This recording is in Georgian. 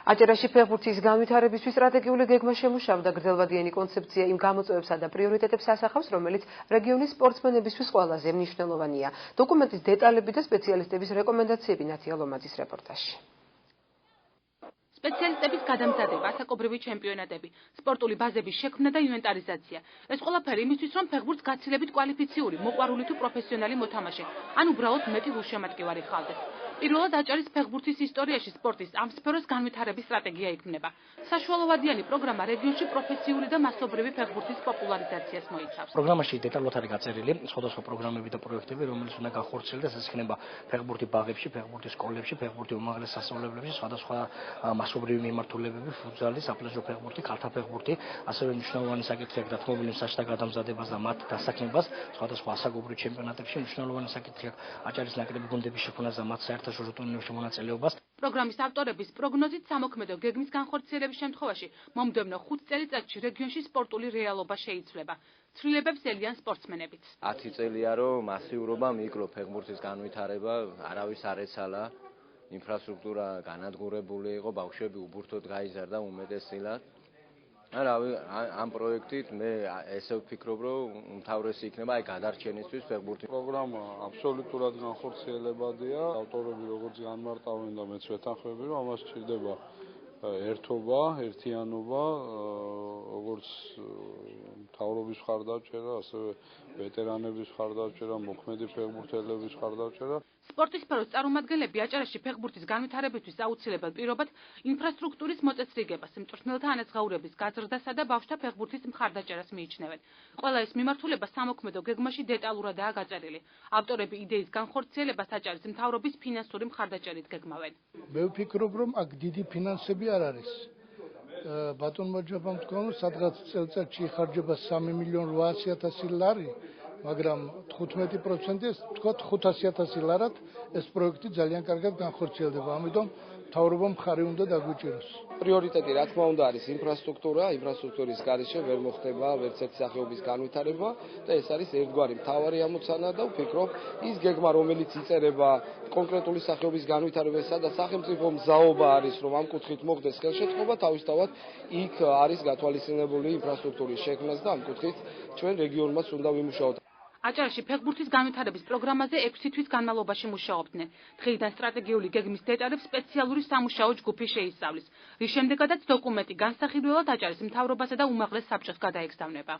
აჭარაში ფეხბურთის განვითარებისთვის სტრატეგიული გეგმა შემუშავდა. გრძელვადიანი კონცეფცია იმ გამოწვევებსა და პრიორიტეტებს ასახავს, რომელიც რეგიონის სპორტსმენებისთვის ყველაზე მნიშვნელოვანია. დოკუმენტის დეტალები და სპეციალისტების რეკომენდაციები ნათია ლომაძის რეპორტაჟში. სპეციალისტების გადამზადება, ასაკობრივი ჩემპიონატები, სპორტული ბაზების შექმნა და ინვენტარიზაცია. ეს ყველაფერი იმისთვის, რომ ფეხბურთს გაცილებით კვალიფიციური, მოყვარული თუ პროფესიონალი მოთამაშე, ან უბრალოდ მეტი გულშემატკივარი ხალხდეს. პირველად აჭარის ფეხბურთის ისტორიაში სპორტის ამ სფეროს განვითარების სტრატეგია იქმნება. საშუალოვადიანი პროგრამა რეგიონში პროფესიული და მასობრივი ფეხბურთის პოპულარიზაციას მოიცავს. პროგრამაში დეტალურად არის გაწერილი სხვადასხვა პროგრამები და პროექტები, რომელიც უნდა განხორციელდეს, ეს იქნება ფეხბურთი ბაღებში, ფეხბურთი სკოლებში, ფეხბურთი უმაღლეს სასწავლებლებში, სხვადასხვა მასობრივი მიმართულებები, ფუტზალი, საფლეჟო ფეხბურთი, ქალთა ფეხბურთი, ასევე მნიშვნელოვანი საკითხი აქვს დათმობილი მსაჯთა გადამზადებას და მათ დასაქმებას, სხვადასხვა ასაკობრივ ჩემპიონატებში მნიშვნელოვანი საკითხი აქვს აჭარის ნაკრები გუნდების შექმნას და მათ საერთაშორისო ტურნირებში მონაწილეობას. პროგრამის ავტორების პროგნოზით სამოქმედო გეგმის განხორციელების შემთხვევაში მომდევნო 5 წელიწადში რეგიონში სპორტული რეალობა შეიცვლება. ცვლილებებს ელიან სპორტსმენებიც. 10 წელია რომ მასიურობა მიკრო ფეხბურთის განვითარება არავის არ ეცალა. ინფრასტრუქტურა განადგურებული იყო, ბავშვები უბურთოდ გაიზარდა უმეტესწილად. ამ პროექტით მე ესე ვფიქრობ, რომ უმთავრესი იქნება აი გადარჩენისთვის ფეხბურთი. პროგრამა აბსოლუტურად განხორციელებადია. ავტორები როგორც განმარტავენ და მეც ვეთანხმები, რომ ამას სჭირდება ერთობა, ერთიანობა, როგორც მთავრობის მხარდაჭერა, ასევე ვეტერანების მხარდაჭერა, მოქმედი ფეხბურთელების მხარდაჭერა. სპორტის სფეროს წარმომადგენლები აჭარაში ფეხბურთის განვითარებისთვის აუცილებელ პირობად ინფრასტრუქტურის მოწესრიგებას, მწვრთნელთა ანაზღაურების გაზრდასა და ბავშვთა ფეხბურთის მხარდაჭერას მიიჩნევენ. ყველა ეს მიმართულება სამოქმედო გეგმაში დეტალურადაა გაწერილი. ავტორები იდეის განხორციელებას აჭარის მთავრობის ფინანსური მხარდაჭერით გეგმავენ. მე ვფიქრობ, რომ აქ დიდი ფინანსები არ არის. ბატონმა ჯაბამ თქვა, რომ სადღაც წელიწადში იხარჯება 3.8 მილიონ ლარი, მაგრამ 15% თქვა 500.000 ლარად ეს პროექტი ძალიან კარგად განხორციელდება. ამიტომ მთავრობამ მხარი უნდა დაგვიჭიროს. პრიორიტეტი რა თქმა უნდა არის ინფრასტრუქტურა, ინფრასტრუქტურის გარეშე ვერ მოხდება ვერცერთი სახეობის განვითარება და ეს არის ერთგვარი მთავარი ამოცანა და ვფიქრობ, ის გეგმა რომელიც იწერება კონკრეტული სახეობის განვითარებასა და სახელმწიფო მზაობა არის, რომ ამ კუთხით მოხდეს ხელშეწყობა, თავისთავად იქ არის გათვალისწინებული ინფრასტრუქტურის შექმნას და ამ კუთხით ჩვენ რეგიონმაც უნდა ვიმუშაოთ. აჭარაში ფეხბურთის განვითარების პროგრამაზე 6 თვის განმავლობაში მუშაობდნენ. დღეიდან სტრატეგიული გეგმის დეტალებს სპეციალური სამუშაო ჯგუფი შეისწავლის, რის შემდეგაც დოკუმენტი განსახილველად აჭარის მთავრობასა და უმაღლეს საბჭოს გადაეგზავნება.